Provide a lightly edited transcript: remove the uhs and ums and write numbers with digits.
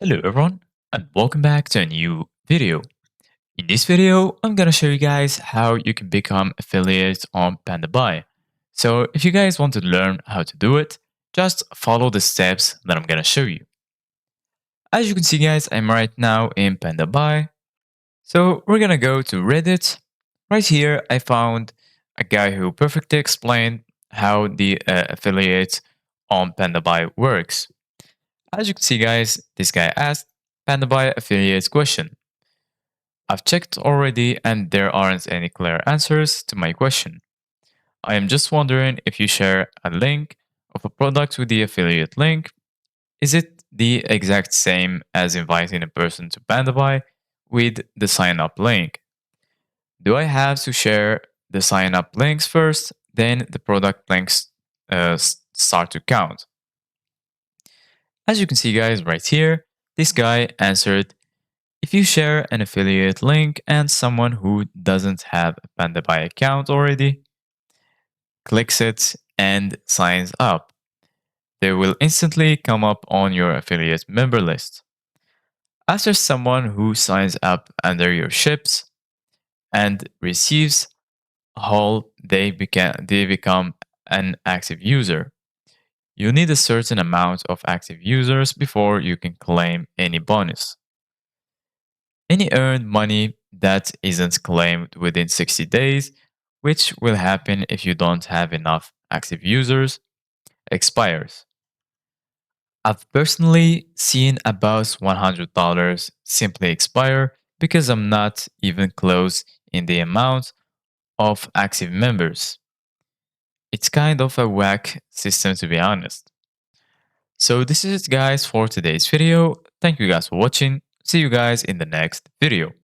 Hello everyone and welcome back to a new video. In this video, I'm gonna show you guys how you can become affiliates on Pandabuy. So if you guys want to learn how to do it, just follow the steps that I'm gonna show you. As you can see guys, I'm right now in Pandabuy. So we're gonna go to Reddit. Right here, I found a guy who perfectly explained how the affiliate on Pandabuy works. As you can see guys, this guy asked Pandabuy affiliates question. I've checked already and there aren't any clear answers to my question. I am just wondering if you share a link of a product with the affiliate link, is it the exact same as inviting a person to Pandabuy with the sign up link? Do I have to share the sign up links first, then the product links start to count? As you can see guys right here, this guy answered, if you share an affiliate link and someone who doesn't have a Pandabuy account already clicks it and signs up, they will instantly come up on your affiliate member list. After someone who signs up under your ships and receives a haul, they become an active user. You need a certain amount of active users before you can claim any bonus. Any earned money that isn't claimed within 60 days, which will happen if you don't have enough active users, expires. I've personally seen about $100 simply expire because I'm not even close in the amount of active members. It's kind of a whack system to be honest. So this is it guys for today's video. Thank you guys for watching. See you guys in the next video.